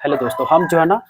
Hello दोस्तों, हम जो है ना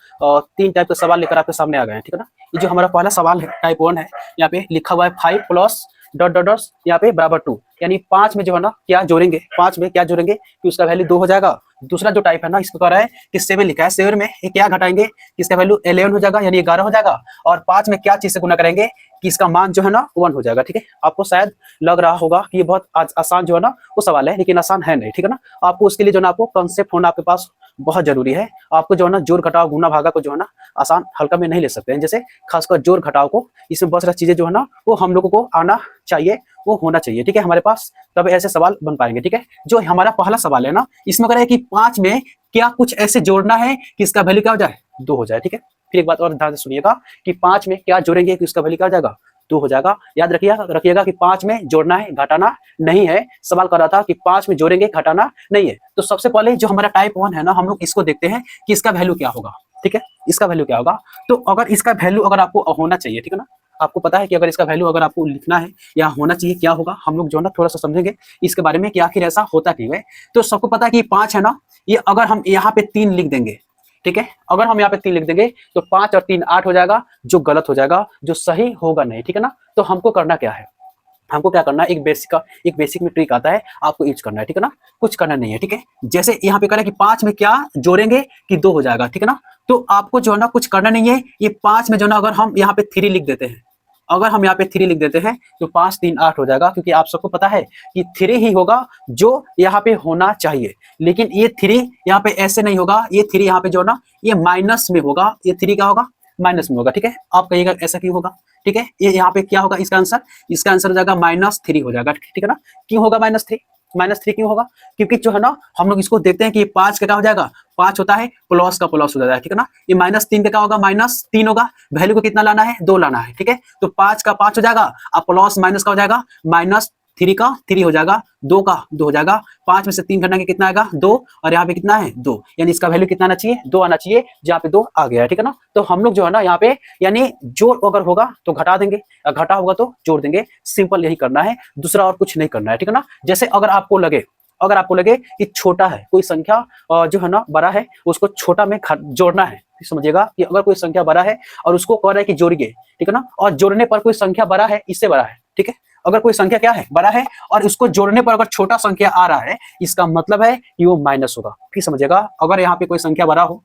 तीन टाइप का सवाल लेकर आपके सामने आ गए हैं। ठीक है ना। ये जो हमारा पहला सवाल है टाइप 1 है। यहाँ पे लिखा हुआ है 5 प्लस डॉट डॉट डॉट यहाँ पे बराबर 2, यानी 5 में जो है ना क्या जोड़ेंगे, 5 में क्या जोड़ेंगे कि उसका वैल्यू 2 हो जाएगा। दूसरा जो टाइप है ना इसको कह रहा है कि 7 लिखा है, 7 में क्या घटाएंगे कि इसका वैल्यू 11 हो जाएगा, यानी 11 हो जाएगा। और 5 में क्या चीज से गुना करेंगे कि इसका मान जो है ना 1 हो जाएगा। ठीक है, आपको शायद लग रहा होगा कि ये बहुत आसान जो है ना वो सवाल है, लेकिन आसान है नहीं। ठीक है ना। आपको उसके लिए जो है ना आपको कंसेप्ट होना आपके पास बहुत जरूरी है। आपको जो है ना जोड़ घटाव गुना भागा को जो है ना आसान हल्का में नहीं ले सकते हैं। जैसे खासकर जोड़ घटाव को, इसमें बहुत सारी चीजें जो है ना वो हम लोगों को आना चाहिए, वो होना चाहिए। ठीक है, हमारे पास तब ऐसे सवाल बन पाएंगे। ठीक है, जो हमारा पहला सवाल है ना इसमें कह है कि 5 में क्या कुछ ऐसे जोड़ना है कि इसका वैल्यू क्या हो जाए, 2 हो जाए। ठीक है, फिर एक बात और ध्यान से सुनिएगा कि 5 में क्या जोड़ेंगे कि उसका वैल्यू क्या हो जाएगा, 2 हो जाएगा। याद रखिएगा कि 5 में जोड़ना है, घटाना नहीं है। सवाल कर रहा था कि 5 में जोड़ेंगे, घटाना नहीं है। तो सबसे पहले जो हमारा टाइप 1 है ना, हम लोग इसको देखते हैं कि इसका वैल्यू क्या होगा। ठीक है, इसका वैल्यू क्या होगा। तो अगर इसका वैल्यू अगर आपको होना चाहिए, ठीक है ना, आपको पता है कि अगर इसका वैल्यू अगर आपको लिखना है या होना चाहिए क्या होगा, हम लोग जो है ना थोड़ा सा समझेंगे इसके बारे में कि आखिर ऐसा होता क्यों है। तो सबको पता है कि 5 है ना, ये अगर हम यहाँ पे 3 लिख देंगे, ठीक है, अगर हम यहाँ पे 3 लिख देंगे तो 5 और 3 8 हो जाएगा, जो गलत हो जाएगा, जो सही होगा नहीं। ठीक है ना। तो हमको करना क्या है, हमको क्या करना है, एक बेसिक में ट्रिक आता है, आपको यूज करना है। ठीक है ना, कुछ करना नहीं है। ठीक है, जैसे यहाँ पे कह रहा है कि 5 में क्या जोड़ेंगे कि 2 हो जाएगा। ठीक है ना, तो आपको जो है ना कुछ करना नहीं है। ये 5 में जो है ना अगर हम यहाँ पे 3 लिख देते हैं, अगर हम यहाँ पे 3 लिख देते हैं तो 5 3 8 हो जाएगा, क्योंकि आप सबको पता है कि 3 ही होगा जो यहाँ पे होना चाहिए। लेकिन ये 3 यहाँ पे ऐसे नहीं होगा, ये 3 यहाँ पे जो है ना ये माइनस में होगा, ये 3 क्या होगा, माइनस में होगा। ठीक है, आप कहिएगा ऐसा क्यों होगा। ठीक है, ये यहाँ पे क्या होगा, इसका आंसर हो जाएगा -3 हो जाएगा। ठीक है ना, क्यों होगा -3 क्यों होगा, क्योंकि जो है ना हम लोग इसको देखते हैं कि 5 का क्या हो जाएगा, 5 होता है प्लस का प्लस हो जाता है। ठीक है ना, ये -3 का क्या होगा, -3 होगा। वैल्यू को कितना लाना है, 2 लाना है। ठीक है, तो 5 का 5 हो जाएगा, अब प्लस माइनस का हो जाएगा, -3 का 3 हो जाएगा, 2 का 2 हो जाएगा। 5 में से 3 घटाने के कितना आएगा, 2, और यहाँ पे कितना है 2, यानी इसका वैल्यू कितना आना चाहिए, 2 आना चाहिए, जहाँ पे 2 आ गया है। ठीक है ना, तो हम लोग जो है ना यहाँ पे यानी जोड़ अगर होगा तो घटा देंगे, घटा होगा तो जोड़ देंगे। सिंपल यही करना है, दूसरा और कुछ नहीं करना है। ठीक है ना, जैसे अगर आपको लगे कि छोटा है कोई संख्या जो है ना बड़ा है, उसको छोटा में जोड़ना है। समझिएगा कि अगर कोई संख्या बड़ा है और उसको कह रहा है कि जोड़िए, ठीक है ना, और जोड़ने पर कोई संख्या बड़ा है, इससे बड़ा है, ठीक है, अगर कोई संख्या क्या है, बड़ा है, और उसको जोड़ने पर अगर छोटा संख्या आ रहा है, इसका मतलब है कि वो माइनस होगा। ठीक समझिएगा, अगर यहाँ पे कोई संख्या बड़ा हो,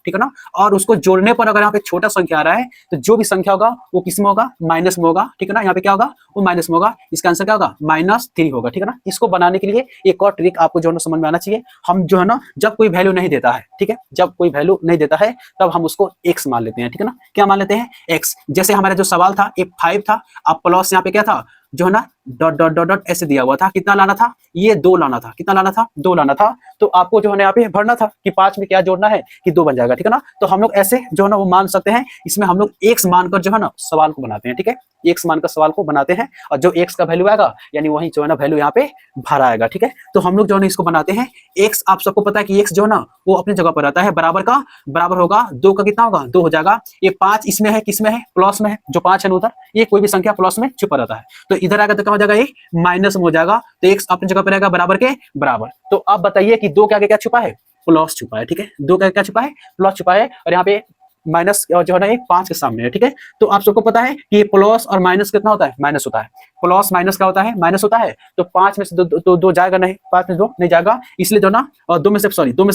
ठीक है ना, और उसको जोड़ने पर अगर यहाँ पे छोटा संख्या आ रहा है, तो जो भी संख्या होगा वो किस में होगा, माइनस में होगा। ठीक है ना, यहाँ पे क्या होगा, वो माइनस में होगा। इसका आंसर क्या होगा, -3 होगा। ठीक है ना, इसको बनाने के लिए एक और ट्रिक आपको जो है ना समझ में आना चाहिए। हम जो है ना जब कोई वैल्यू नहीं देता है, ठीक है, जब कोई वैल्यू नहीं देता है तब हम उसको x मान लेते हैं। ठीक है ना, क्या मान लेते हैं, x। जैसे हमारा जो सवाल था ये 5 था, अब प्लस यहाँ पे क्या था, जो है ना डॉट डॉट डॉट डॉट ऐसे दिया हुआ था, कितना लाना था, ये 2 लाना था। कितना लाना था, 2 लाना था। तो आपको जो है ना यहाँ पे भरना था कि 5 में क्या जोड़ना है कि 2 बन जाएगा। ठीक है ना, तो हम लोग ऐसे जो है ना वो मान सकते हैं। इसमें हम लोग x मानकर जो है ना सवाल को बनाते हैं। ठीक है, x मानकर सवाल को बनाते हैं, और जो x का वैल्यू आएगा यानी वही जो है ना वैल्यू यहाँ पे भरा आएगा। ठीक है, तो हम लोग जो है ना इसको बनाते हैं। x आप सबको पता है कि x जो है ना वो अपनी जगह पर रहता है, बराबर होगा 2 का, कितना होगा, 2 हो जाएगा। ये 5 इसमें है, किसमें है, प्लस में है, जो 5 है उधर, ये कोई भी संख्या प्लस में छुपा रहता है। तो इधर आएगा तो क्या हो जाएगा, ये माइनस में हो जाएगा। तो x अपनी जगह पर रहेगा बराबर के बराबर। तो आप बताइए कि 2 के आगे क्या छुपा है, प्लस छुपा है। ठीक है, 2 का क्या छुपा है, प्लस छुपा है, और यहाँ पे माइनस जो है ना एक 5 के सामने है। ठीक है, तो आप सबको पता है कि ये प्लस और माइनस कितना होता है, माइनस होता है। प्लस माइनस क्या होता है, माइनस होता है। तो 5 में से 2 जाएगा नहीं, 5 में 2 नहीं जाएगा, इसलिए जो ना 2 में से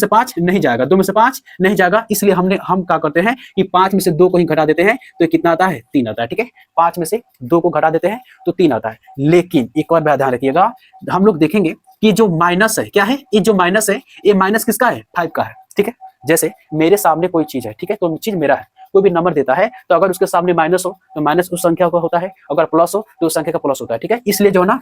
5 नहीं जाएगा, 2 में से 5 नहीं जाएगा, इसलिए हम क्या करते हैं कि 5 में से 2 को ही घटा देते हैं, तो कितना आता है, 3 आता है। ठीक है, 5 में से 2 को घटा देते हैं तो 3 आता है। लेकिन एक और बात ध्यान रखिएगा, हम लोग देखेंगे कि जो माइनस है क्या है, ये जो माइनस है, ये माइनस किसका है, 5 का है। ठीक है, जैसे मेरे सामने कोई चीज है, ठीक है, तो चीज मेरा है, कोई भी नंबर देता है, तो अगर उसके सामने माइनस हो तो माइनस उस संख्या का होता है, अगर प्लस हो तो उस संख्या का प्लस होता है। ठीक है, इसलिए जो ना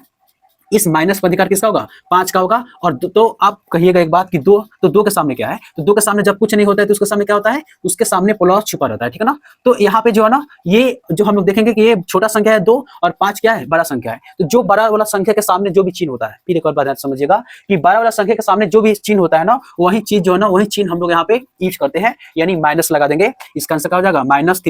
इस माइनस का अधिकार किसका होगा, 5 का होगा। और तो आप कहिएगा एक बात कि 2 के सामने क्या है, तो 2 के सामने जब कुछ नहीं होता है तो उसके सामने क्या होता है, उसके सामने प्लस छुपा रहता है। ठीक है ना, तो यहाँ पे जो है ना ये जो हम लोग देखेंगे कि ये छोटा संख्या है 2, और 5 क्या है, बड़ा संख्या है। तो जो बड़ा वाला संख्या के सामने जो भी चिन्ह होता है, फिर एक और बात समझिएगा कि बड़ा वाला संख्या के सामने जो भी चिन्ह होता है ना, वही चीज जो है ना वही चिन्ह हम लोग यहाँ पे यूज करते हैं, यानी माइनस लगा देंगे। इसका आंसर क्या हो जाएगा, -3।